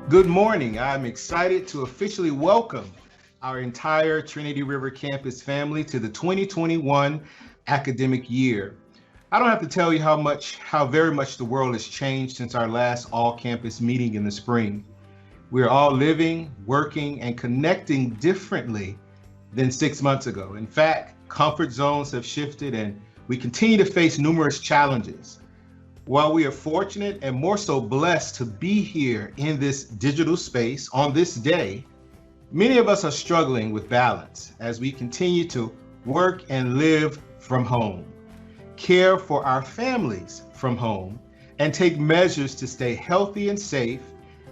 Good morning. I'm excited to officially welcome our entire Trinity River campus family to the 2021 academic year. I don't have to tell you how very much the world has changed since our last all campus meeting in the spring. We're all living, working, and connecting differently than 6 months ago. In fact, comfort zones have shifted and we continue to face numerous challenges. While we are fortunate and more so blessed to be here in this digital space on this day, many of us are struggling with balance as we continue to work and live from home, care for our families from home, and take measures to stay healthy and safe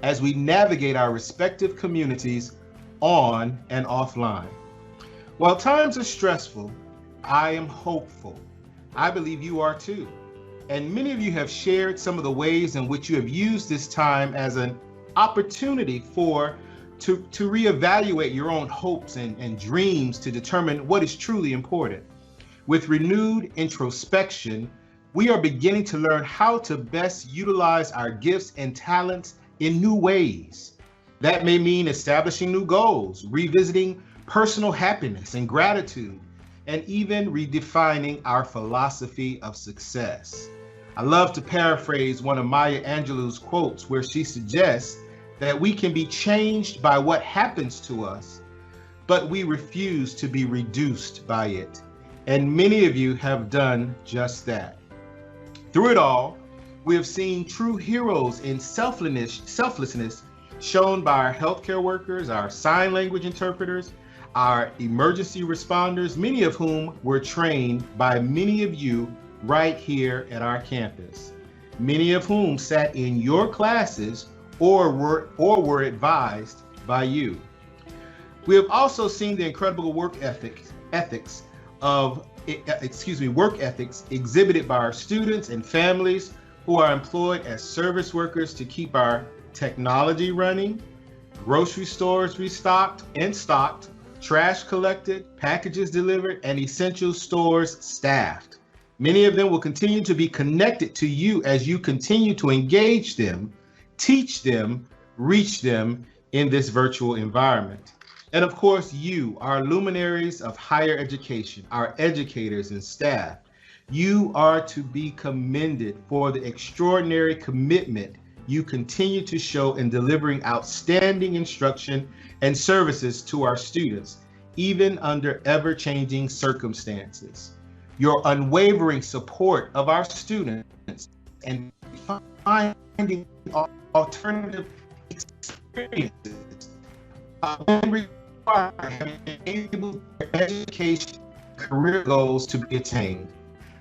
as we navigate our respective communities on and offline. While times are stressful, I am hopeful. I believe you are too. And many of you have shared some of the ways in which you have used this time as an opportunity to reevaluate your own hopes and dreams to determine what is truly important. With renewed introspection, we are beginning to learn how to best utilize our gifts and talents in new ways. That may mean establishing new goals, revisiting personal happiness and gratitude, and even redefining our philosophy of success. I love to paraphrase one of Maya Angelou's quotes where she suggests that we can be changed by what happens to us, but we refuse to be reduced by it. And many of you have done just that. Through it all, we have seen true heroes in selflessness shown by our healthcare workers, our sign language interpreters, our emergency responders, many of whom were trained by many of you right here at our campus, many of whom sat in your classes or were advised by you. We have also seen the incredible work ethics exhibited by our students and families who are employed as service workers to keep our technology running, grocery stores restocked and stocked, trash collected, packages delivered, and essential stores staffed. Many of them will continue to be connected to you as you continue to engage them, teach them, reach them in this virtual environment. And of course, you, our luminaries of higher education, our educators and staff, you are to be commended for the extraordinary commitment you continue to show in delivering outstanding instruction and services to our students, even under ever-changing circumstances. Your unwavering support of our students and finding alternative experiences when required have enabled education career goals to be attained.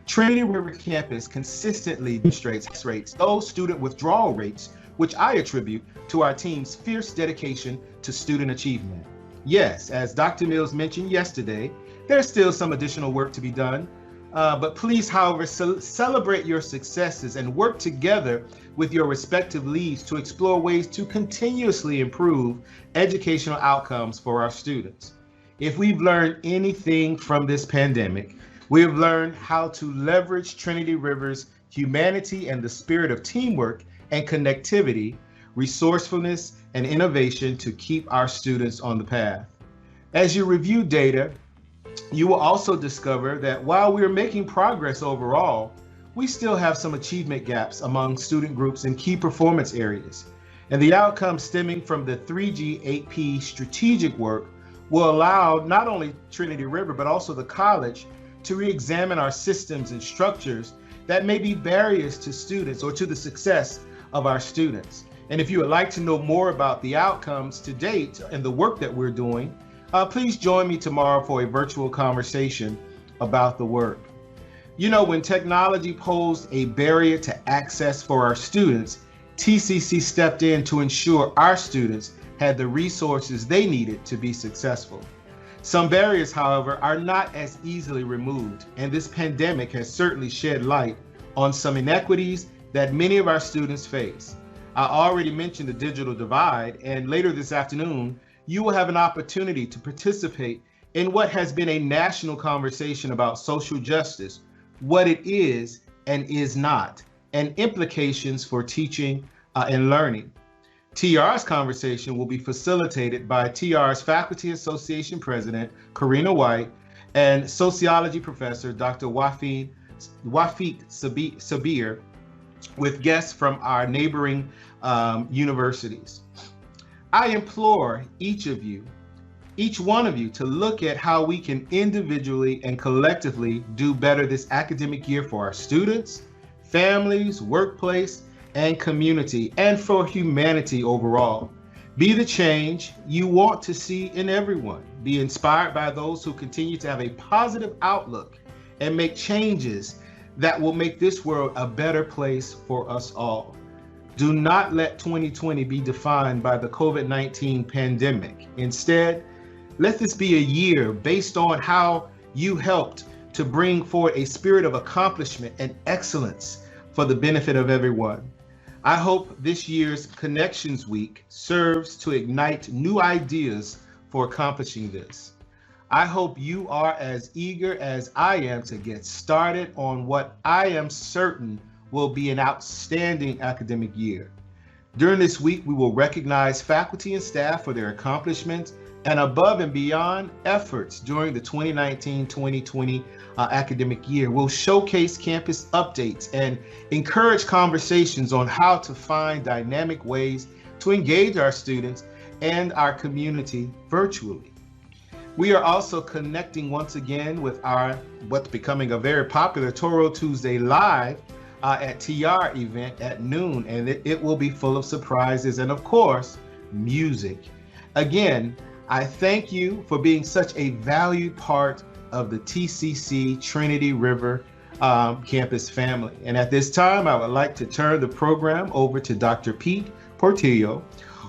Trinity River Campus consistently demonstrates those student withdrawal rates, which I attribute to our team's fierce dedication to student achievement. Yes, as Dr. Mills mentioned yesterday, there's still some additional work to be done, but please, however, celebrate your successes and work together with your respective leads to explore ways to continuously improve educational outcomes for our students. If we've learned anything from this pandemic, we have learned how to leverage Trinity River's humanity and the spirit of teamwork and connectivity, resourcefulness, and innovation to keep our students on the path. As you review data, you will also discover that while we are making progress overall, we still have some achievement gaps among student groups in key performance areas. And the outcomes stemming from the 3G 8P strategic work will allow not only Trinity River, but also the college to re-examine our systems and structures that may be barriers to students or to the success of our students. And if you would like to know more about the outcomes to date and the work that we're doing, please join me tomorrow for a virtual conversation about the work. You know, when technology posed a barrier to access for our students, TCC stepped in to ensure our students had the resources they needed to be successful. Some barriers, however, are not as easily removed, and this pandemic has certainly shed light on some inequities that many of our students face. I already mentioned the digital divide, and later this afternoon, you will have an opportunity to participate in what has been a national conversation about social justice, what it is and is not, and implications for teaching and learning. TR's conversation will be facilitated by TR's Faculty Association President, Karina White, and sociology professor, Dr. Wafiq Sabir, with guests from our neighboring universities. I implore each one of you to look at how we can individually and collectively do better this academic year for our students, families, workplace, and community, and for humanity overall. Be the change you want to see in everyone. Be inspired by those who continue to have a positive outlook and make changes that will make this world a better place for us all. Do not let 2020 be defined by the COVID-19 pandemic. Instead, let this be a year based on how you helped to bring forward a spirit of accomplishment and excellence for the benefit of everyone. I hope this year's Connections Week serves to ignite new ideas for accomplishing this. I hope you are as eager as I am to get started on what I am certain will be an outstanding academic year. During this week, we will recognize faculty and staff for their accomplishments and above and beyond efforts during the 2019-2020 academic year. We'll showcase campus updates and encourage conversations on how to find dynamic ways to engage our students and our community virtually. We are also connecting once again with what's becoming a very popular Toro Tuesday Live at TR event at noon, and it will be full of surprises and, of course, music. Again, I thank you for being such a valued part of the TCC Trinity River campus family. And at this time, I would like to turn the program over to Dr. Pete Portillo,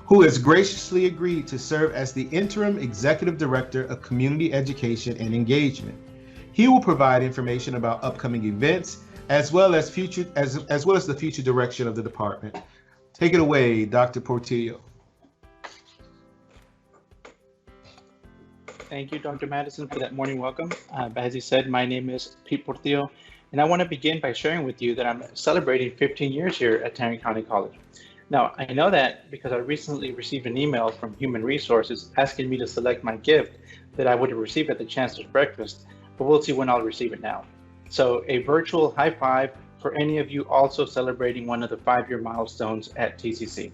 who has graciously agreed to serve as the Interim Executive Director of Community Education and Engagement. He will provide information about upcoming events as well as the future direction of the department. Take it away, Dr. Portillo. Thank you, Dr. Madison, for that morning welcome. As you said, my name is Pete Portillo, and I want to begin by sharing with you that I'm celebrating 15 years here at Tarrant County College. Now, I know that because I recently received an email from Human Resources asking me to select my gift that I would have received at the Chancellor's Breakfast, but we'll see when I'll receive it now. So a virtual high five for any of you also celebrating one of the 5-year milestones at TCC.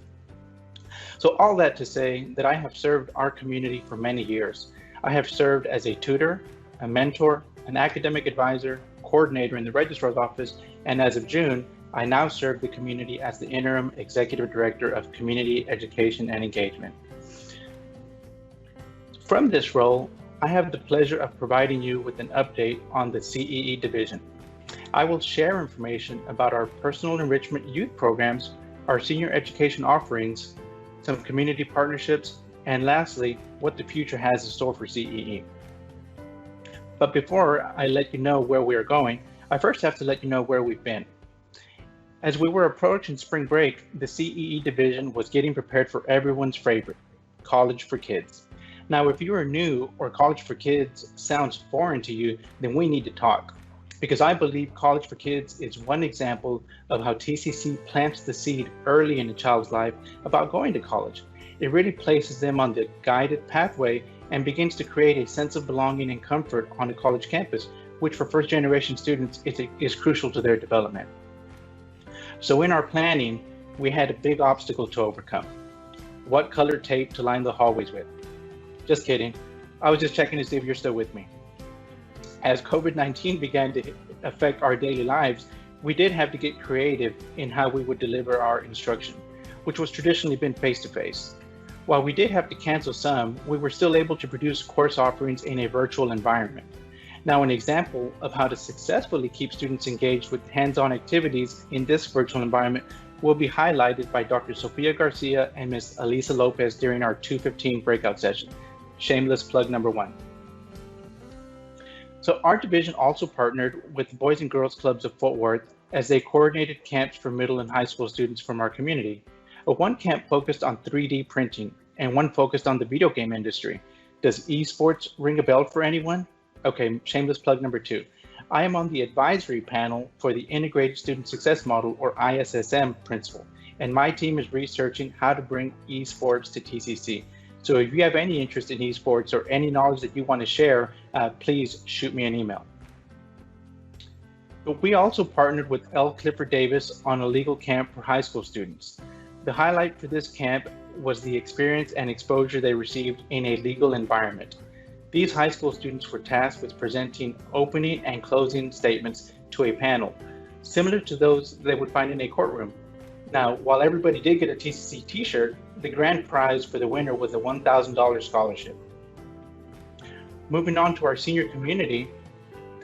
So all that to say that I have served our community for many years. I have served as a tutor, a mentor, an academic advisor, coordinator in the registrar's office, and as of June, I now serve the community as the Interim Executive Director of Community Education and Engagement. From this role, I have the pleasure of providing you with an update on the CEE division. I will share information about our personal enrichment youth programs, our senior education offerings, some community partnerships, and lastly, what the future has in store for CEE. But before I let you know where we are going, I first have to let you know where we've been. As we were approaching spring break, the CEE division was getting prepared for everyone's favorite, College for Kids. Now, if you are new or College for Kids sounds foreign to you, then we need to talk, because I believe College for Kids is one example of how TCC plants the seed early in a child's life about going to college. It really places them on the guided pathway and begins to create a sense of belonging and comfort on a college campus, which for first-generation students is crucial to their development. So in our planning, we had a big obstacle to overcome. What color tape to line the hallways with? Just kidding. I was just checking to see if you're still with me. As COVID-19 began to affect our daily lives, we did have to get creative in how we would deliver our instruction, which was traditionally been face-to-face. While we did have to cancel some, we were still able to produce course offerings in a virtual environment. Now, an example of how to successfully keep students engaged with hands-on activities in this virtual environment will be highlighted by Dr. Sofia Garcia and Ms. Elisa Lopez during our 2:15 breakout session. Shameless plug number 1. So our division also partnered with the Boys and Girls Clubs of Fort Worth as they coordinated camps for middle and high school students from our community. One camp focused on 3D printing and one focused on the video game industry. Does esports ring a bell for anyone? Okay, shameless plug number 2. I am on the advisory panel for the Integrated Student Success Model, or ISSM, principle, and my team is researching how to bring esports to TCC. So if you have any interest in esports or any knowledge that you want to share, please shoot me an email. But we also partnered with L. Clifford Davis on a legal camp for high school students. The highlight for this camp was the experience and exposure they received in a legal environment. These high school students were tasked with presenting opening and closing statements to a panel, similar to those they would find in a courtroom. Now, while everybody did get a TCC t-shirt, the grand prize for the winner was a $1,000 scholarship. Moving on to our senior community,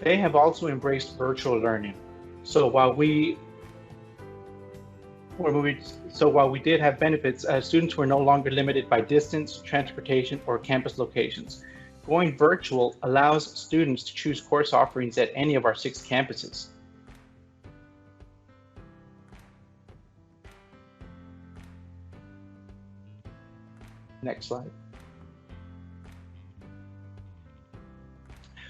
they have also embraced virtual learning. So while we did have benefits, students were no longer limited by distance, transportation, or campus locations. Going virtual allows students to choose course offerings at any of our 6 campuses. Next slide.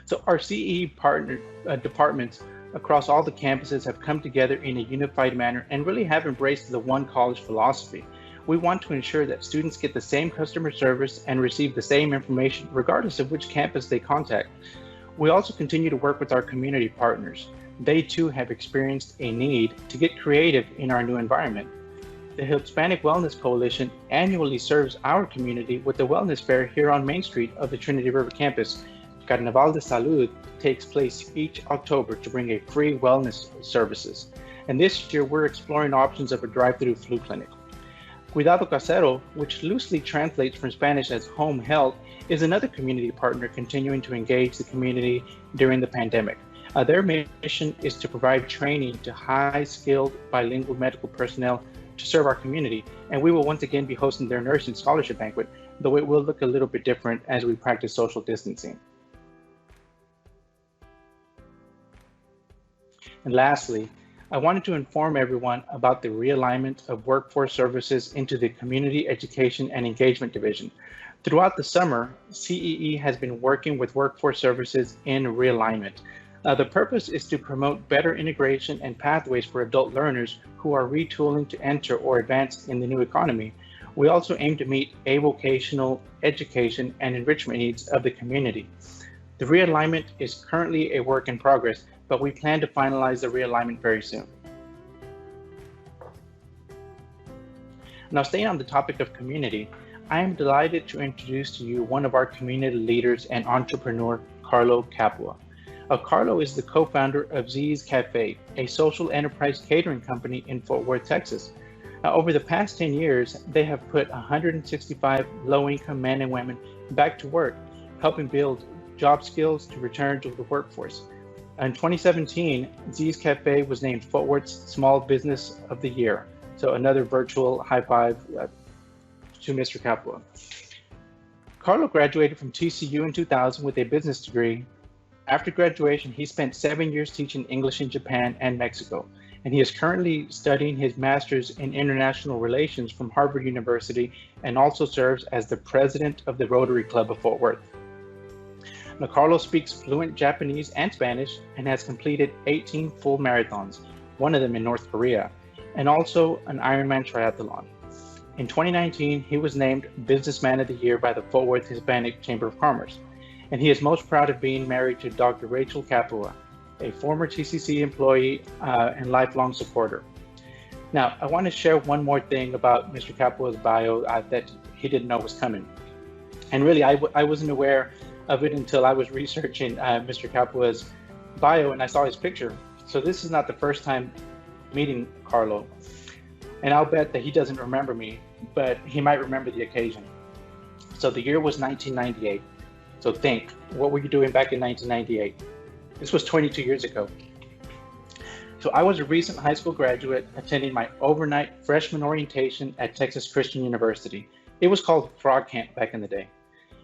So our CE partner departments across all the campuses have come together in a unified manner and really have embraced the one college philosophy. We want to ensure that students get the same customer service and receive the same information regardless of which campus they contact. We also continue to work with our community partners. They too have experienced a need to get creative in our new environment. The Hispanic Wellness Coalition annually serves our community with the wellness fair here on Main Street of the Trinity River campus. Carnaval de Salud takes place each October to bring a free wellness services. And this year we're exploring options of a drive-through flu clinic. Cuidado Casero, which loosely translates from Spanish as home health, is another community partner continuing to engage the community during the pandemic. Their mission is to provide training to high-skilled bilingual medical personnel to serve our community, and we will once again be hosting their nursing scholarship banquet, though it will look a little bit different as we practice social distancing. And lastly, I wanted to inform everyone about the realignment of workforce services into the Community Education and Engagement Division. Throughout the summer, CEE has been working with workforce services in realignment. The purpose is to promote better integration and pathways for adult learners who are retooling to enter or advance in the new economy. We also aim to meet avocational education and enrichment needs of the community. The realignment is currently a work in progress, but we plan to finalize the realignment very soon. Now, staying on the topic of community, I am delighted to introduce to you one of our community leaders and entrepreneur, Carlo Capua. Carlo is the co-founder of Z's Cafe, a social enterprise catering company in Fort Worth, Texas. Over the past 10 years, they have put 165 low-income men and women back to work, helping build job skills to return to the workforce. In 2017, Z's Cafe was named Fort Worth's Small Business of the Year. So another virtual high five to Mr. Capua. Carlo graduated from TCU in 2000 with a business degree. After graduation, he spent 7 years teaching English in Japan and Mexico, and he is currently studying his master's in international relations from Harvard University and also serves as the president of the Rotary Club of Fort Worth. Now, Carlo speaks fluent Japanese and Spanish and has completed 18 full marathons, one of them in North Korea, and also an Ironman triathlon. In 2019, he was named Businessman of the Year by the Fort Worth Hispanic Chamber of Commerce, and he is most proud of being married to Dr. Rachel Capua, a former TCC employee and lifelong supporter. Now, I want to share one more thing about Mr. Capua's bio that he didn't know was coming. And really, I wasn't aware of it until I was researching Mr. Capua's bio and I saw his picture. So this is not the first time meeting Carlo. And I'll bet that he doesn't remember me, but he might remember the occasion. So the year was 1998. So think, what were you doing back in 1998? This was 22 years ago. So I was a recent high school graduate attending my overnight freshman orientation at Texas Christian University. It was called Frog Camp back in the day.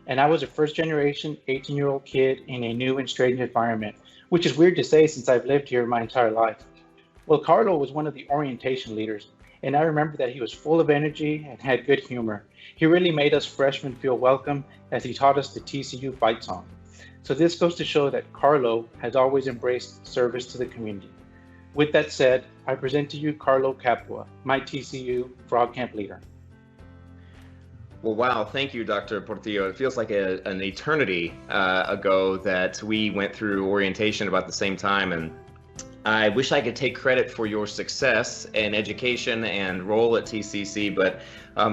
And I was a first generation 18-year-old kid in a new and strange environment, which is weird to say since I've lived here my entire life. Well, Carlo was one of the orientation leaders, and I remember that he was full of energy and had good humor. He really made us freshmen feel welcome as he taught us the TCU fight song. So this goes to show that Carlo has always embraced service to the community. With that said, I present to you Carlo Capua, my TCU Frog Camp leader. Well, wow, thank you, Dr. Portillo. It feels like an eternity ago that we went through orientation about the same time, and I wish I could take credit for your success in education and role at TCC, but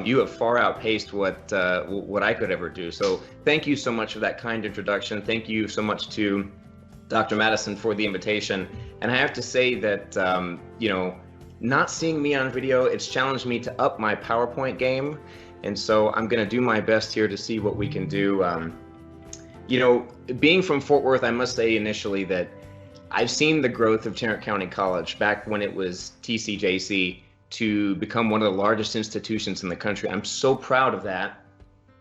you have far outpaced what I could ever do. So thank you so much for that kind introduction. Thank you so much to Dr. Madison for the invitation. And I have to say that, not seeing me on video, it's challenged me to up my PowerPoint game. And so I'm going to do my best here to see what we can do. Being from Fort Worth, I must say initially that I've seen the growth of Tarrant County College back when it was TCJC to become one of the largest institutions in the country. I'm so proud of that,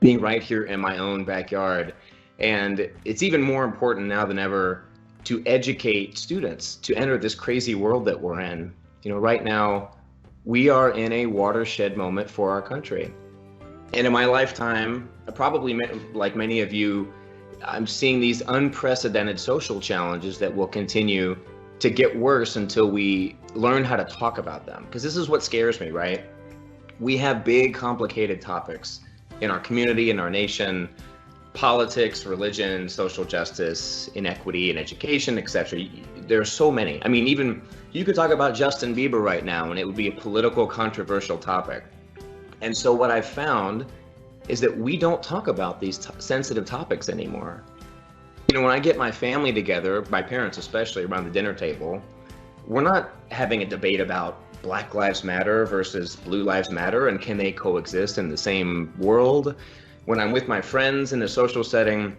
being right here in my own backyard. And it's even more important now than ever to educate students to enter this crazy world that we're in. Right now, we are in a watershed moment for our country. And in my lifetime, probably like many of you, I'm seeing these unprecedented social challenges that will continue to get worse until we learn how to talk about them. Because this is what scares me, right? We have big, complicated topics in our community, in our nation: politics, religion, social justice, inequity in education, etc. There are so many. I mean, even you could talk about Justin Bieber right now, and it would be a political, controversial topic. And so what I've found is that we don't talk about these sensitive topics anymore. When I get my family together, my parents especially, around the dinner table, we're not having a debate about Black Lives Matter versus Blue Lives Matter and can they coexist in the same world. When I'm with my friends in a social setting,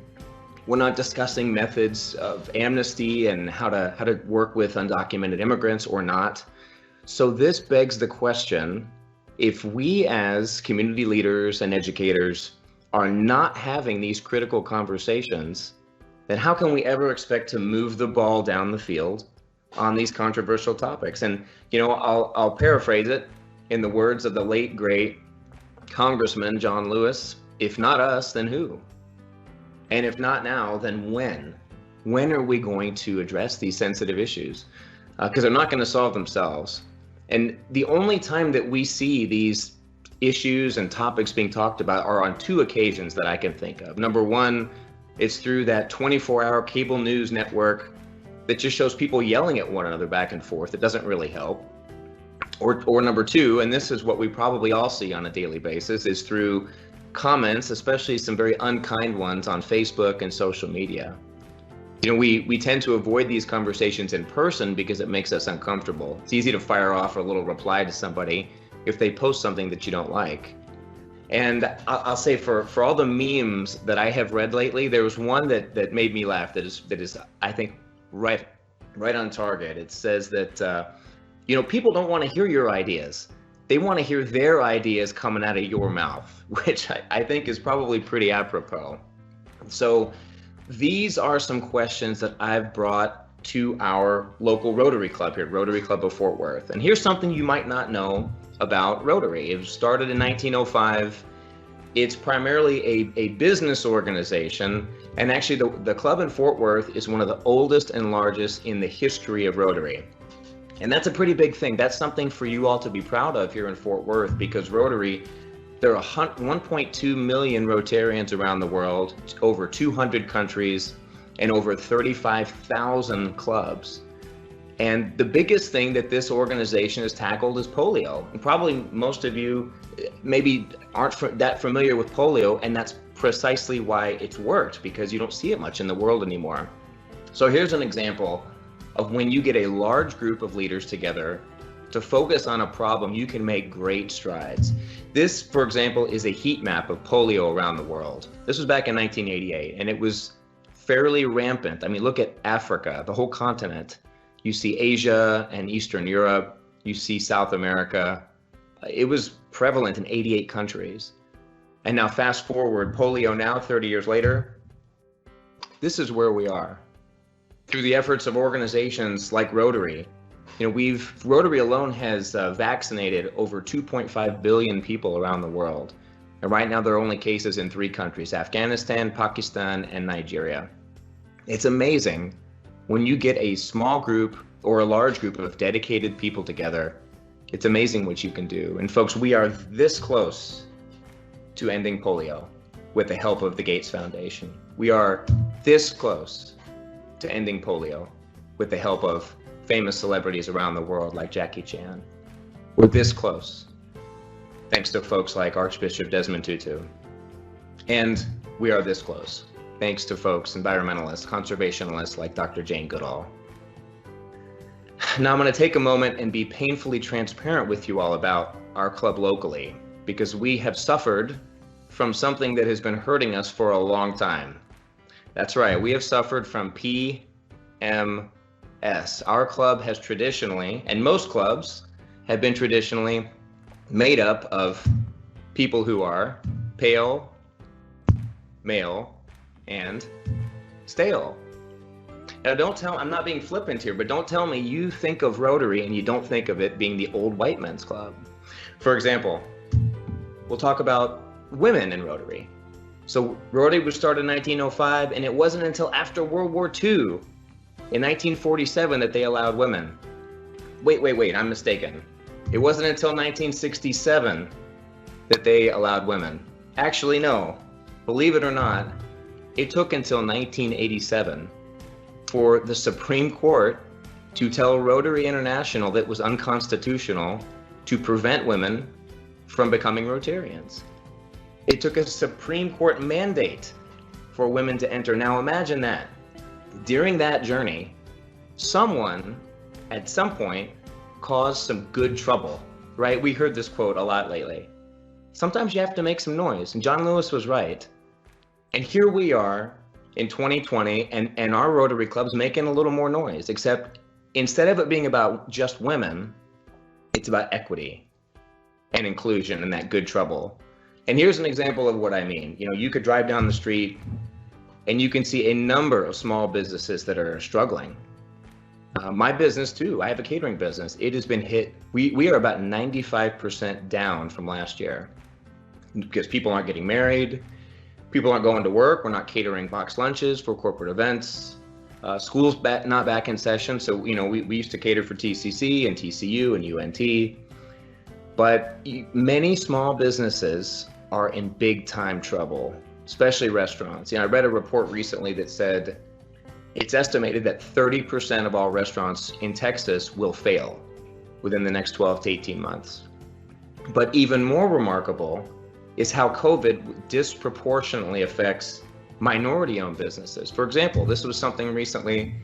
we're not discussing methods of amnesty and how to work with undocumented immigrants or not. So this begs the question, if we as community leaders and educators are not having these critical conversations, then how can we ever expect to move the ball down the field on these controversial topics? And, I'll paraphrase it in the words of the late, great Congressman John Lewis: if not us, then who? And if not now, then when? When are we going to address these sensitive issues? Because they're not going to solve themselves. And the only time that we see these issues and topics being talked about are on two occasions that I can think of. Number one, it's through that 24-hour cable news network that just shows people yelling at one another back and forth. It doesn't really help. Or number two, and this is what we probably all see on a daily basis, is through comments, especially some very unkind ones on Facebook and social media. We tend to avoid these conversations in person because it makes us uncomfortable. It's easy to fire off a little reply to somebody if they post something that you don't like. And I'll say for all the memes that I have read lately, there was one that made me laugh that is I think right on target. It says that people don't want to hear your ideas. They want to hear their ideas coming out of your mouth, which I think is probably pretty apropos. So these are some questions that I've brought to our local Rotary Club here, Rotary Club of Fort Worth. And here's something you might not know about Rotary. It started in 1905. It's primarily a business organization. And actually the club in Fort Worth is one of the oldest and largest in the history of Rotary. And that's a pretty big thing. That's something for you all to be proud of here in Fort Worth, because Rotary, there are 1.2 million Rotarians around the world, over 200 countries, and over 35,000 clubs. And the biggest thing that this organization has tackled is polio. And probably most of you maybe aren't that familiar with polio, and that's precisely why it's worked, because you don't see it much in the world anymore. So here's an example of when you get a large group of leaders together to focus on a problem, you can make great strides. This, for example, is a heat map of polio around the world. This was back in 1988, and it was fairly rampant. I mean, look at Africa, the whole continent. You see Asia and Eastern Europe, you see South America. It was prevalent in 88 countries. And now fast forward, polio now, 30 years later, this is where we are. Through the efforts of organizations like Rotary, Rotary alone has vaccinated over 2.5 billion people around the world. And right now there are only cases in 3 countries, Afghanistan, Pakistan, and Nigeria. It's amazing when you get a small group or a large group of dedicated people together, it's amazing what you can do. And folks, we are this close to ending polio with the help of the Gates Foundation. We are this close to ending polio with the help of famous celebrities around the world like Jackie Chan. We're this close, thanks to folks like Archbishop Desmond Tutu. And we are this close, thanks to folks, environmentalists, conservationists like Dr. Jane Goodall. Now I'm going to take a moment and be painfully transparent with you all about our club locally, because we have suffered from something that has been hurting us for a long time. That's right, we have suffered from PMS. Our club has traditionally, and most clubs have been traditionally, made up of people who are pale, male, and stale. Now I'm not being flippant here, but don't tell me you think of Rotary and you don't think of it being the old white men's club. For example, we'll talk about women in Rotary. So Rotary was started in 1905, and it wasn't until after World War II, in 1947, that they allowed women. Wait, I'm mistaken. It wasn't until 1967 that they allowed women. Actually, no, believe it or not, it took until 1987 for the Supreme Court to tell Rotary International that it was unconstitutional to prevent women from becoming Rotarians. It took a Supreme Court mandate for women to enter. Now imagine that. During that journey, someone at some point caused some good trouble, right? We heard this quote a lot lately. Sometimes you have to make some noise, and John Lewis was right. And here we are in 2020, and our Rotary Club's making a little more noise, except instead of it being about just women, it's about equity and inclusion and that good trouble. And here's an example of what I mean. You know, you could drive down the street and you can see a number of small businesses that are struggling. My business too, I have a catering business. It has been hit. We are about 95% down from last year because people aren't getting married. People aren't going to work. We're not catering box lunches for corporate events. School's not back in session. So, you know, we used to cater for TCC and TCU and UNT. But many small businesses are in big time trouble, especially restaurants. You know, I read a report recently that said it's estimated that 30% of all restaurants in Texas will fail within the next 12 to 18 months. But even more remarkable is how COVID disproportionately affects minority-owned businesses. For example, this was something recently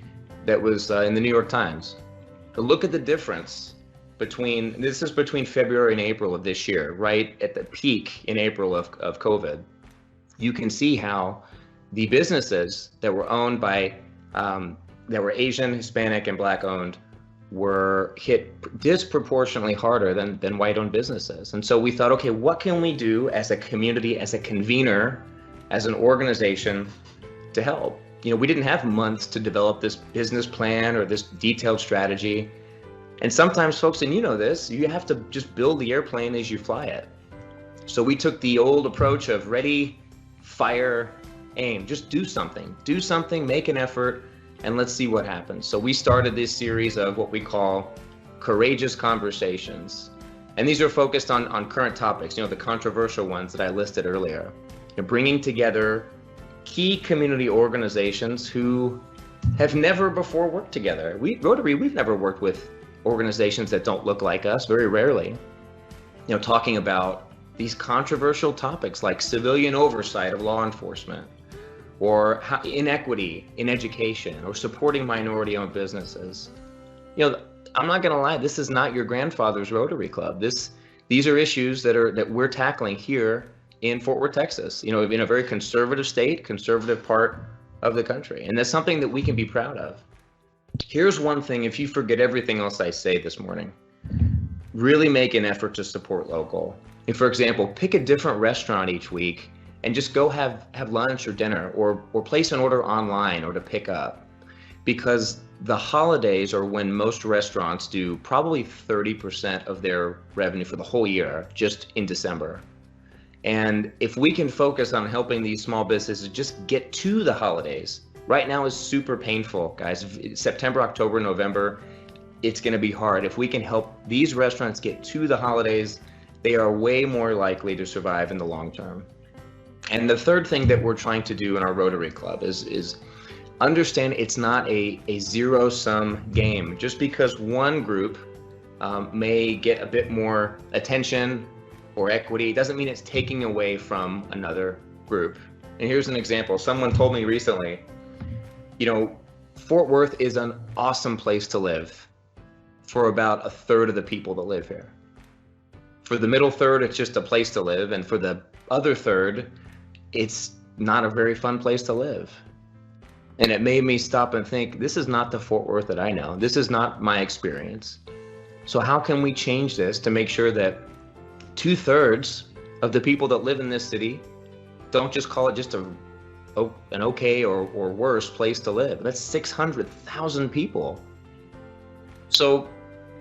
that was in the New York Times. Look at the difference between February and April of this year, right at the peak in April of COVID. You can see how the businesses that were owned by, that were Asian, Hispanic, and Black owned were hit disproportionately harder than white-owned businesses. And so we thought, okay, what can we do as a community, as a convener, as an organization to help? You know, we didn't have months to develop this business plan or this detailed strategy. And sometimes, folks, and you know this, you have to just build the airplane as you fly it. So we took the old approach of ready, fire, aim. Just do something, make an effort, and let's see what happens. So we started this series of what we call Courageous Conversations. And these are focused on current topics, you know, the controversial ones that I listed earlier. You know, bringing together key community organizations who have never before worked together. Rotary, we've never worked with organizations that don't look like us, very rarely. You know, talking about these controversial topics like civilian oversight of law enforcement, or inequity in education, or supporting minority-owned businesses. You know, I'm not gonna lie, this is not your grandfather's Rotary Club. These are issues that we're tackling here in Fort Worth, Texas, you know, in a very conservative state, conservative part of the country. And that's something that we can be proud of. Here's one thing, if you forget everything else I say this morning, really make an effort to support local. And for example, pick a different restaurant each week and just go have lunch or dinner, or place an order online or to pick up. Because the holidays are when most restaurants do probably 30% of their revenue for the whole year, just in December. And if we can focus on helping these small businesses just get to the holidays, right now is super painful, guys. September, October, November, it's going to be hard. If we can help these restaurants get to the holidays, they are way more likely to survive in the long term. And the third thing that we're trying to do in our Rotary Club is understand it's not a zero-sum game. Just because one group may get a bit more attention or equity doesn't mean it's taking away from another group. And here's an example. Someone told me recently, Fort Worth is an awesome place to live for about a third of the people that live here. For the middle third, it's just a place to live. And for the other third, it's not a very fun place to live. And it made me stop and think, this is not the Fort Worth that I know. This is not my experience. So how can we change this to make sure that 2/3 of the people that live in this city don't just call it just an okay or worse place to live? That's 600,000 people. So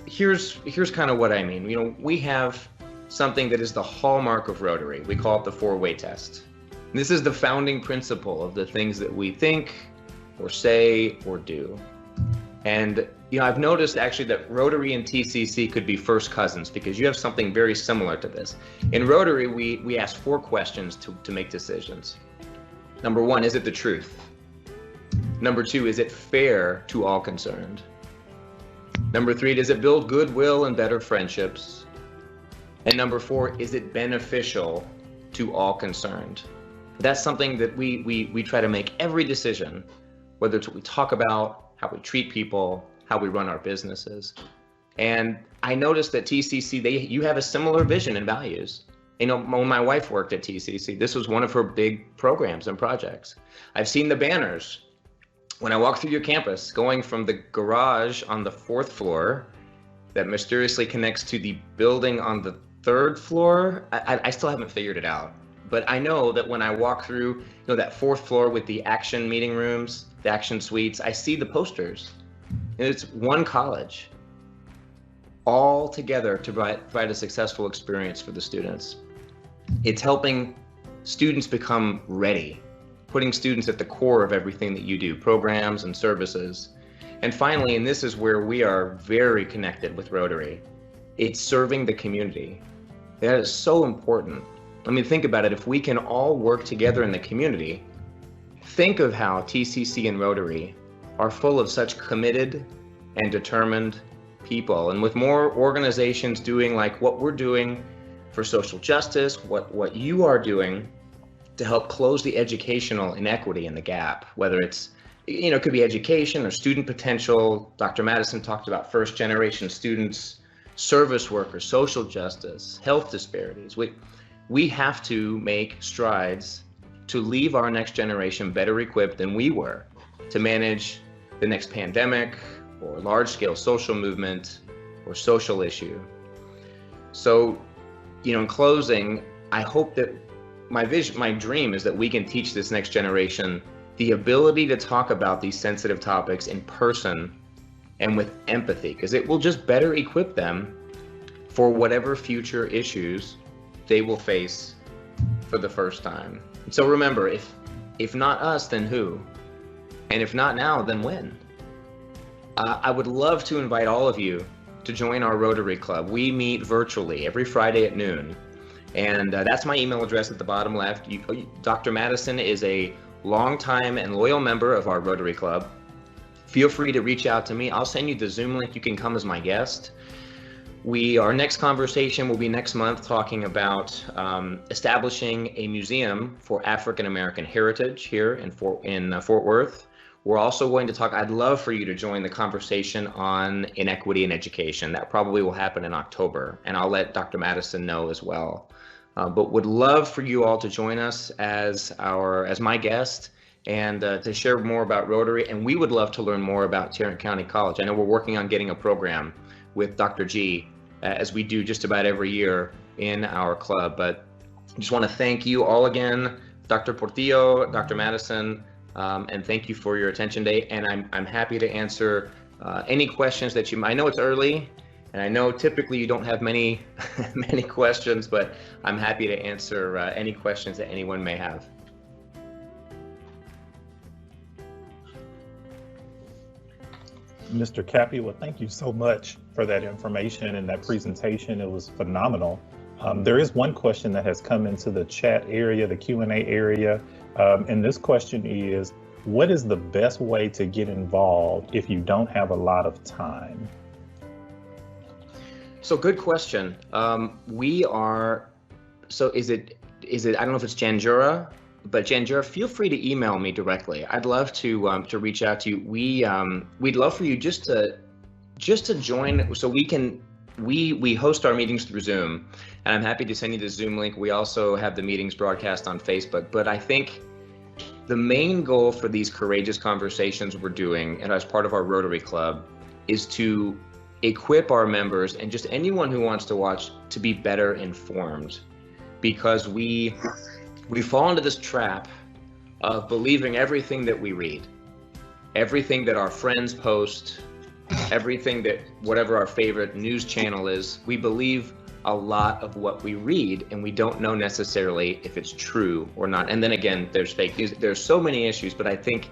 here's kind of what I mean. We have something that is the hallmark of Rotary. We call it the 4-way test. And this is the founding principle of the things that we think or say or do. And I've noticed actually that Rotary and TCC could be first cousins because you have something very similar to this. In Rotary, we ask 4 questions to make decisions. Number 1, is it the truth? Number 2, is it fair to all concerned? Number 3, does it build goodwill and better friendships? And number 4, is it beneficial to all concerned? That's something that we try to make every decision, whether it's what we talk about, how we treat people, how we run our businesses. And I noticed that TCC, you have a similar vision and values. When my wife worked at TCC, this was one of her big programs and projects. I've seen the banners when I walk through your campus, going from the garage on the 4th floor that mysteriously connects to the building on the 3rd floor. I still haven't figured it out. But I know that when I walk through that 4th floor with the action meeting rooms, the action suites, I see the posters. And it's one college, all together to provide a successful experience for the students. It's helping students become ready, putting students at the core of everything that you do, programs and services. And finally, and this is where we are very connected with Rotary, it's serving the community. That is so important. Think about it. If we can all work together in the community, think of how TCC and Rotary are full of such committed and determined people. And with more organizations doing like what we're doing for social justice, what you are doing to help close the educational inequity and the gap, whether it's, it could be education or student potential. Dr. Madison talked about first-generation students, service workers, social justice, health disparities. We have to make strides to leave our next generation better equipped than we were to manage the next pandemic or large-scale social movement or social issue. So, in closing, I hope that my dream is that we can teach this next generation the ability to talk about these sensitive topics in person and with empathy, because it will just better equip them for whatever future issues they will face for the first time. And so remember, if not us, then who? And if not now, then when? I would love to invite all of you to join our Rotary Club. We meet virtually every Friday at noon. And that's my email address at the bottom left. Dr. Madison is a longtime and loyal member of our Rotary Club. Feel free to reach out to me. I'll send you the Zoom link. You can come as my guest. Our next conversation will be next month, talking about establishing a museum for African American heritage here in Fort Worth. We're also going to talk, I'd love for you to join the conversation on inequity in education. That probably will happen in October, and I'll let Dr. Madison know as well. But would love for you all to join us as my guest and to share more about Rotary. And we would love to learn more about Tarrant County College. I know we're working on getting a program with Dr. G, as we do just about every year in our club. But I just want to thank you all again, Dr. Portillo, Dr. Madison, and thank you for your attention today. And I'm happy to answer any questions that I know it's early, and I know typically you don't have many questions, but I'm happy to answer any questions that anyone may have. Mr. Capua, thank you so much for that information and that presentation. It was phenomenal. There is one question that has come into the chat area, the Q&A area, and this question is, what is the best way to get involved if you don't have a lot of time? So good question. Is it, I don't know if it's Janjura, but Janjura, feel free to email me directly. I'd love to reach out to you. We'd love for you just to join, so we host our meetings through Zoom, and I'm happy to send you the Zoom link. We also have the meetings broadcast on Facebook, but I think the main goal for these courageous conversations we're doing, and as part of our Rotary Club, is to equip our members and just anyone who wants to watch to be better informed, because we fall into this trap of believing everything that we read, everything that our friends post, everything that whatever our favorite news channel is. We believe a lot of what we read, and we don't know necessarily if it's true or not. And then again, there's fake news. There's so many issues, but I think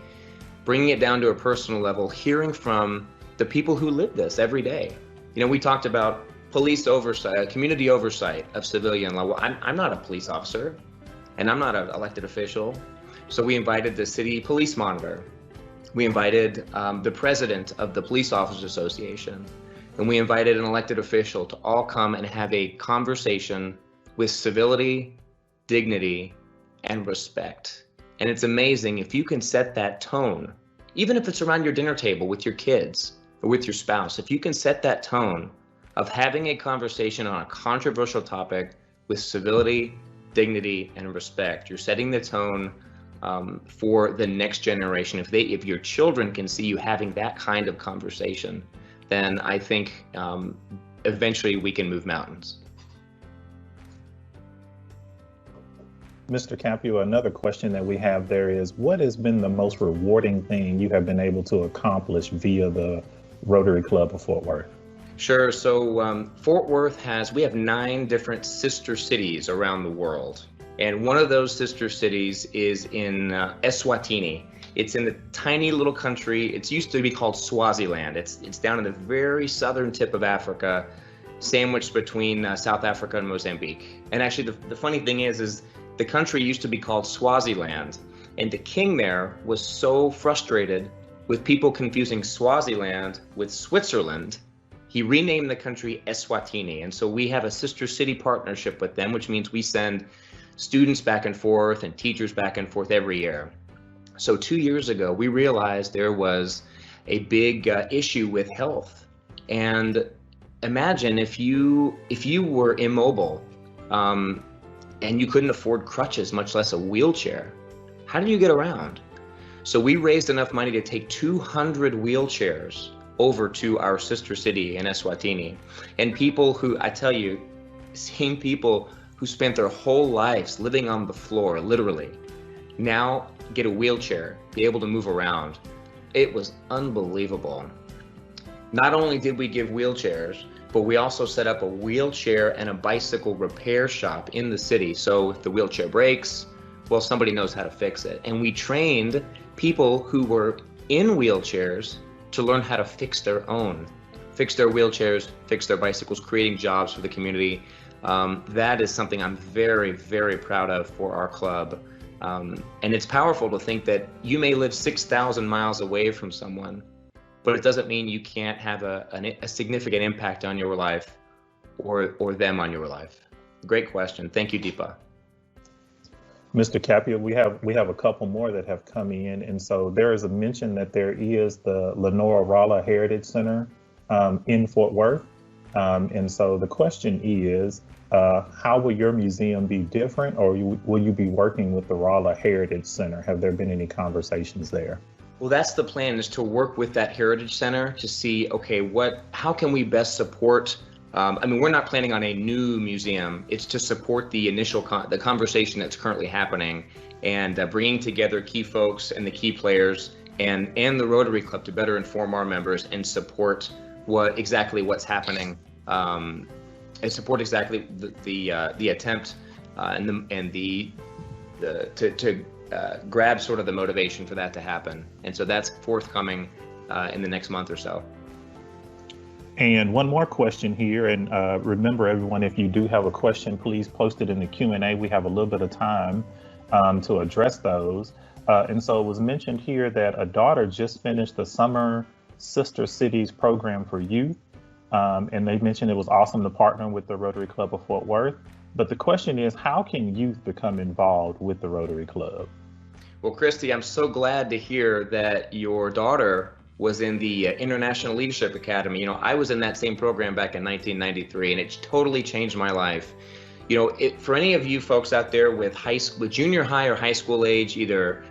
bringing it down to a personal level, hearing from the people who live this every day. You know, we talked about police oversight, community oversight of civilian law. Well, I'm not a police officer, and I'm not an elected official. So we invited the city police monitor. We invited the president of the Police Officers Association, and we invited an elected official to all come and have a conversation with civility, dignity, and respect. And it's amazing if you can set that tone, even if it's around your dinner table with your kids or with your spouse, if you can set that tone of having a conversation on a controversial topic with civility, dignity, and respect, you're setting the tone for the next generation. If your children can see you having that kind of conversation, then I think eventually we can move mountains. Mr. Capua, another question that we have there is, what has been the most rewarding thing you have been able to accomplish via the Rotary Club of Fort Worth? Sure. So Fort Worth we have 9 different sister cities around the world. And one of those sister cities is in Eswatini. It's in the tiny little country. It's used to be called Swaziland. It's down in the very southern tip of Africa, sandwiched between South Africa and Mozambique. And actually, the funny thing is the country used to be called Swaziland, and the king there was so frustrated with people confusing Swaziland with Switzerland, he renamed the country Eswatini. And so we have a sister city partnership with them, which means we send students back and forth and teachers back and forth every year. So 2 years ago, we realized there was a big issue with health. And imagine if you were immobile and you couldn't afford crutches, much less a wheelchair. How do you get around? So we raised enough money to take 200 wheelchairs over to our sister city in Eswatini. And people who, I tell you, seeing people who spent their whole lives living on the floor, literally, now get a wheelchair, be able to move around. It was unbelievable. Not only did we give wheelchairs, but we also set up a wheelchair and a bicycle repair shop in the city. So if the wheelchair breaks, well, somebody knows how to fix it. And we trained people who were in wheelchairs to learn how to fix their wheelchairs, fix their bicycles, creating jobs for the community. That is something I'm very, very proud of for our club. And it's powerful to think that you may live 6,000 miles away from someone, but it doesn't mean you can't have a significant impact on your life or them on your life. Great question. Thank you, Deepa. Mr. Capua, we have a couple more that have come in, and so there is a mention that there is the Lenora Rolla Heritage Center in Fort Worth, and so the question is, how will your museum be different, or will you be working with the Rolla Heritage Center? Have there been any conversations there? Well, that's the plan, is to work with that Heritage Center to see, okay, how can we best support. I mean, we're not planning on a new museum. It's to support the initial the conversation that's currently happening, and bringing together key folks and the key players and the Rotary Club to better inform our members and support exactly what's happening, and support exactly the attempt to grab sort of the motivation for that to happen. And so that's forthcoming in the next month or so. And one more question here, and remember everyone, if you do have a question, please post it in the Q&A. We have a little bit of time to address those. And so it was mentioned here that a daughter just finished the Summer Sister Cities program for youth. And they mentioned it was awesome to partner with the Rotary Club of Fort Worth. But the question is, how can youth become involved with the Rotary Club? Well, Christy, I'm so glad to hear that your daughter was in the International Leadership Academy. You know, I was in that same program back in 1993, and it totally changed my life. You know, for any of you folks out there with junior high or high school age, either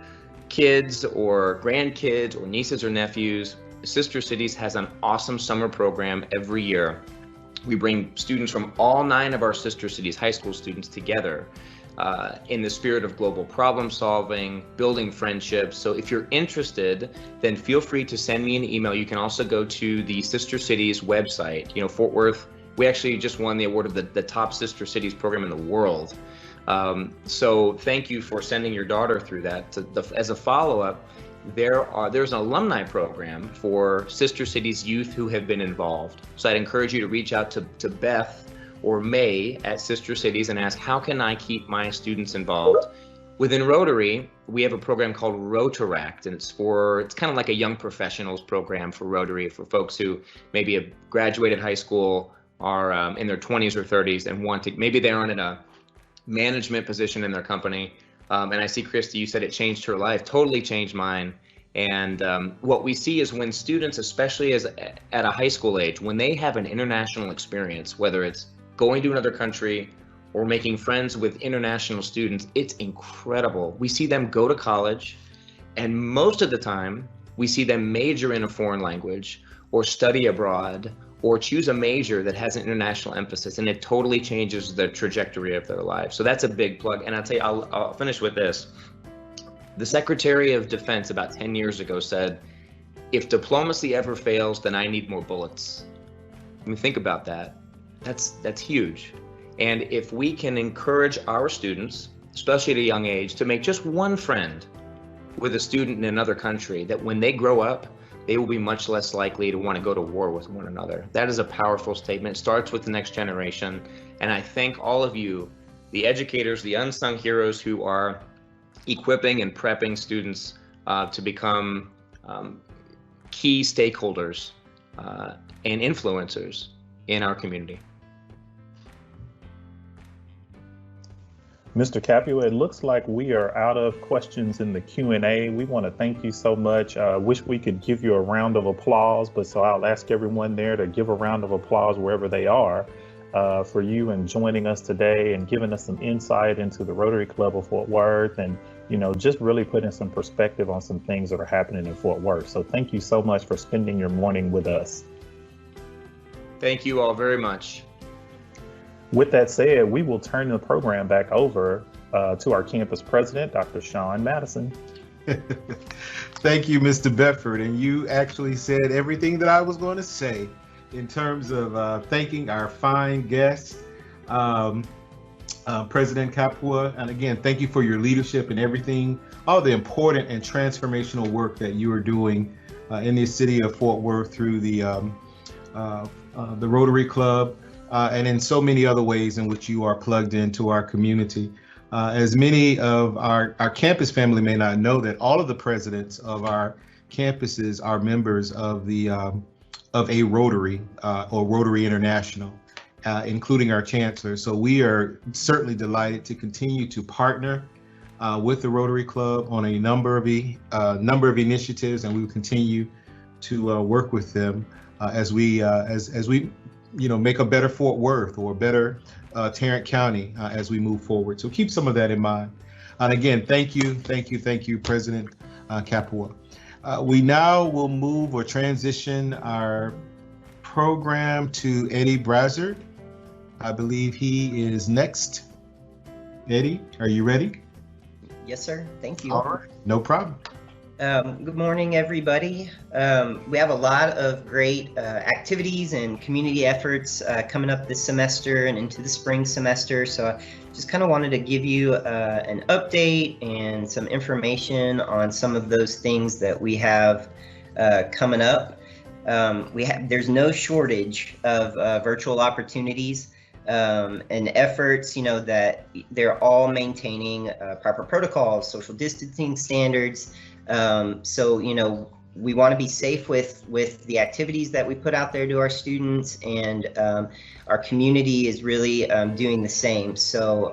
kids or grandkids or nieces or nephews, Sister Cities has an awesome summer program every year. We bring students from all 9 of our Sister Cities high school students together in the spirit of global problem solving, building friendships. So if you're interested, then feel free to send me an email. You can also go to the Sister Cities website. You know, Fort Worth, we actually just won the award of the top Sister Cities program in the world. So thank you for sending your daughter through that. As a follow-up, there's an alumni program for Sister Cities youth who have been involved. So I'd encourage you to reach out to Beth or May at Sister Cities and ask, how can I keep my students involved? Within Rotary, we have a program called Rotaract, and it's kind of like a young professionals program for Rotary, for folks who maybe have graduated high school, are in their 20s or 30s and maybe they aren't in a management position in their company. And I see, Christy, you said it changed her life, totally changed mine. And what we see is when students, especially at a high school age, when they have an international experience, whether it's going to another country or making friends with international students, it's incredible. We see them go to college, and most of the time we see them major in a foreign language or study abroad or choose a major that has an international emphasis, and it totally changes the trajectory of their lives. So that's a big plug. And I'll tell you, I'll finish with this. The Secretary of Defense about 10 years ago said, if diplomacy ever fails, then I need more bullets. I mean, think about that. That's huge. And if we can encourage our students, especially at a young age, to make just one friend with a student in another country, that when they grow up, they will be much less likely to want to go to war with one another. That is a powerful statement. It starts with the next generation. And I thank all of you, the educators, the unsung heroes who are equipping and prepping students to become key stakeholders and influencers in our community. Mr. Capua, it looks like we are out of questions in the Q&A. We want to thank you so much. Wish we could give you a round of applause, but so I'll ask everyone there to give a round of applause wherever they are for you and joining us today and giving us some insight into the Rotary Club of Fort Worth and, you know, just really putting some perspective on some things that are happening in Fort Worth. So thank you so much for spending your morning with us. Thank you all very much. With that said, we will turn the program back over to our campus president, Dr. Sean Madison. Thank you, Mr. Bedford. And you actually said everything that I was going to say in terms of thanking our fine guests, President Capua. And again, thank you for your leadership and everything, all the important and transformational work that you are doing in the city of Fort Worth through the Rotary Club. And in so many other ways in which you are plugged into our community. As many of our campus family may not know, that all of the presidents of our campuses are members of a Rotary or Rotary International, including our chancellor. So we are certainly delighted to continue to partner with the Rotary Club on a number of initiatives, and we will continue to work with them as we make a better Fort Worth or a better Tarrant County as we move forward. So keep some of that in mind. And again, thank you, President Capua. We now will move or transition our program to Eddie Brazzard. I believe he is next. Eddie, are you ready? Yes, sir. Thank you. All right, no problem. Good morning, everybody. We have a lot of great activities and community efforts coming up this semester and into the spring semester. So I just kind of wanted to give you an update and some information on some of those things that we have coming up. There's no shortage of virtual opportunities and efforts, that they're all maintaining proper protocols, social distancing standards. So, we want to be safe with the activities that we put out there to our students, and our community is really doing the same. So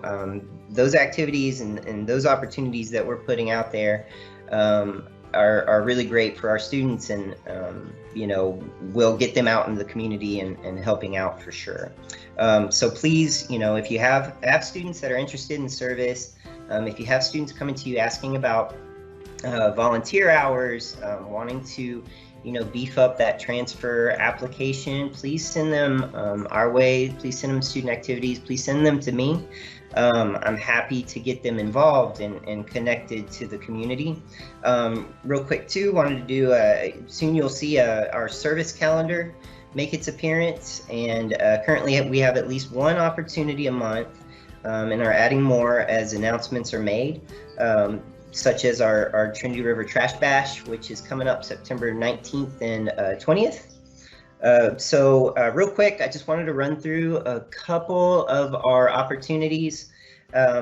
those activities and those opportunities that we're putting out there are really great for our students, and we'll get them out in the community and helping out for sure. So please, if you have students that are interested in service, if you have students coming to you asking about volunteer hours, wanting to beef up that transfer application, please send them our way. Please send them student activities. Please send them to me. I'm happy to get them involved and connected to the community. Real quick too, wanted to do soon you'll see our service calendar make its appearance, and currently we have at least one opportunity a month, and are adding more as announcements are made, such as our Trinity River Trash Bash, which is coming up September 19th and 20th. So real quick, I just wanted to run through a couple of our opportunities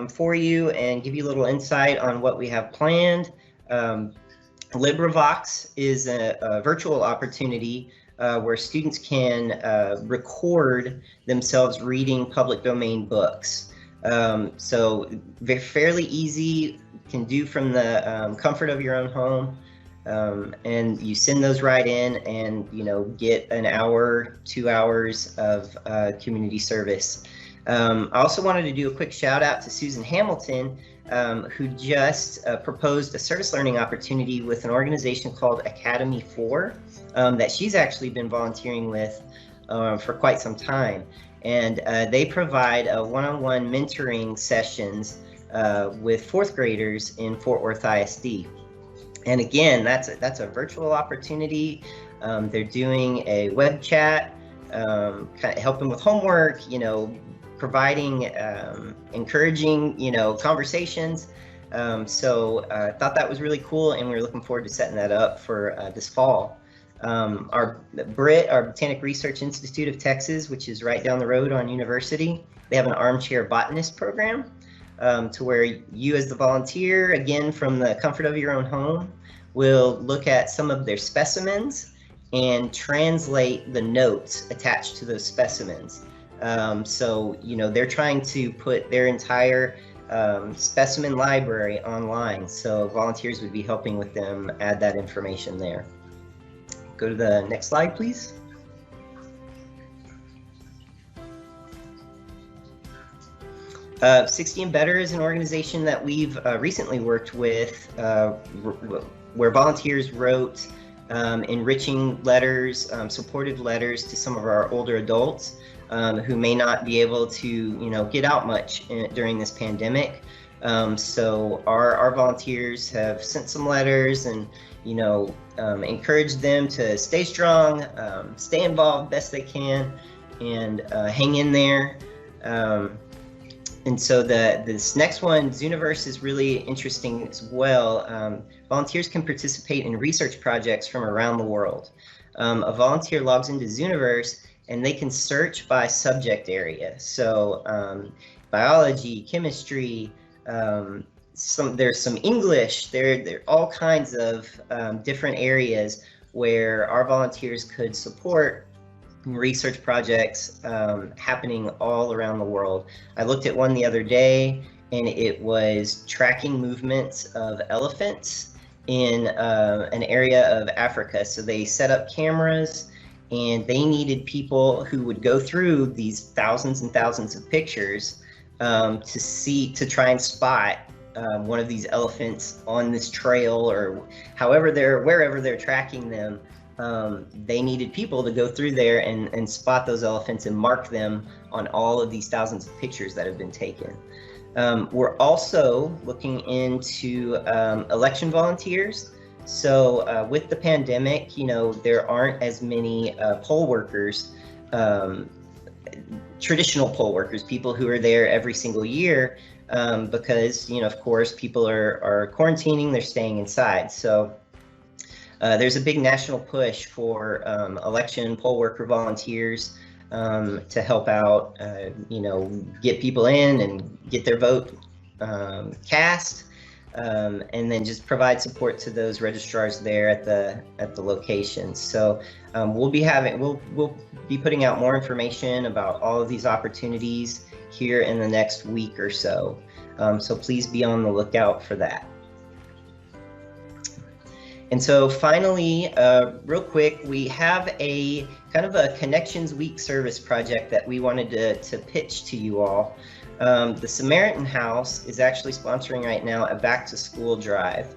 for you and give you a little insight on what we have planned. LibriVox is a virtual opportunity where students can record themselves reading public domain books. So they're fairly easy, can do from the comfort of your own home. And you send those right in and, get an hour, 2 hours of community service. I also wanted to do a quick shout out to Susan Hamilton, who just proposed a service learning opportunity with an organization called Academy 4 that she's actually been volunteering with for quite some time. And they provide one-on-one mentoring sessions with fourth graders in Fort Worth ISD. And again, that's a virtual opportunity. They're doing a web chat, kind of helping with homework, providing encouraging, conversations. So I thought that was really cool, and we're looking forward to setting that up for this fall. Our Botanic Research Institute of Texas, which is right down the road on University, they have an armchair botanist program to where you as the volunteer, again, from the comfort of your own home, will look at some of their specimens and translate the notes attached to those specimens. So, they're trying to put their entire specimen library online. So volunteers would be helping with them add that information there. Go to the next slide, please. Sixty and Better is an organization that we've recently worked with, where volunteers wrote enriching letters, supportive letters to some of our older adults who may not be able to, get out much during this pandemic. So our volunteers have sent some letters and, encouraged them to stay strong, stay involved best they can, and hang in there. And so this next one, Zooniverse, is really interesting as well. Volunteers can participate in research projects from around the world. A volunteer logs into Zooniverse and they can search by subject area. So biology, chemistry, there's some English, there are all kinds of different areas where our volunteers could support research projects happening all around the world. I looked at one the other day, and it was tracking movements of elephants in an area of Africa. So they set up cameras, and they needed people who would go through these thousands and thousands of pictures to try and spot one of these elephants on this trail, or wherever they're tracking them. They needed people to go through there and spot those elephants and mark them on all of these thousands of pictures that have been taken. We're also looking into election volunteers. So with the pandemic, there aren't as many poll workers, traditional poll workers, people who are there every single year because, of course, people are quarantining, they're staying inside. So There's a big national push for election poll worker volunteers to help out, get people in and get their vote cast, and then just provide support to those registrars there at the locations. So we'll be putting out more information about all of these opportunities here in the next week or so. So please be on the lookout for that. And so finally, real quick, we have a kind of a Connections Week service project that we wanted to pitch to you all. The Samaritan House is actually sponsoring right now a back to school drive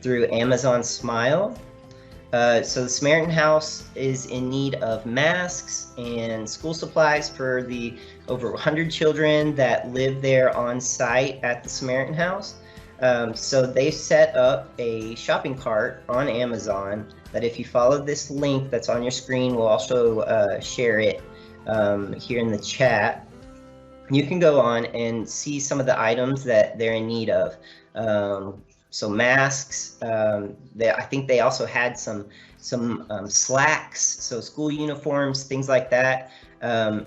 through Amazon Smile. So the Samaritan House is in need of masks and school supplies for the over 100 children that live there on site at the Samaritan House. So they set up a shopping cart on Amazon that if you follow this link that's on your screen, we'll also share it here in the chat. You can go on and see some of the items that they're in need of. So masks, I think they also had some slacks, so school uniforms, things like that.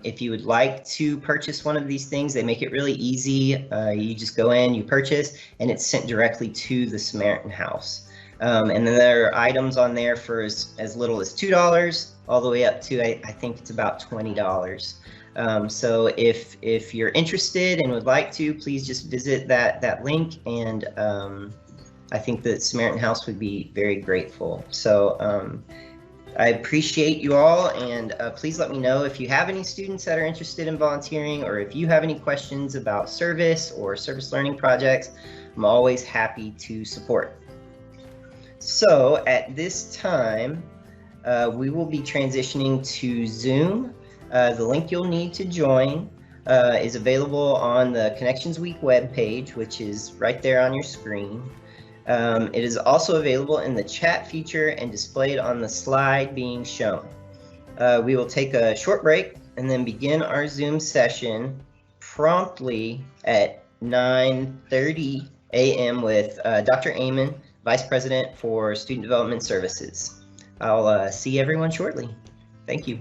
If you would like to purchase one of these things, they make it really easy. You just go in, you purchase, and it's sent directly to the Samaritan House. And then there are items on there for as little as $2 all the way up to, I think it's about $20. So if you're interested and would like to, please just visit that link, and I think that Samaritan House would be very grateful. So I appreciate you all, and please let me know if you have any students that are interested in volunteering, or if you have any questions about service or service learning projects. I'm always happy to support. So at this time, we will be transitioning to Zoom. The link you'll need to join is available on the Connections Week webpage, which is right there on your screen. It is also available in the chat feature and displayed on the slide being shown. We will take a short break and then begin our Zoom session promptly at 9:30 a.m. with Dr. Amon, Vice President for Student Development Services. I'll see everyone shortly. Thank you.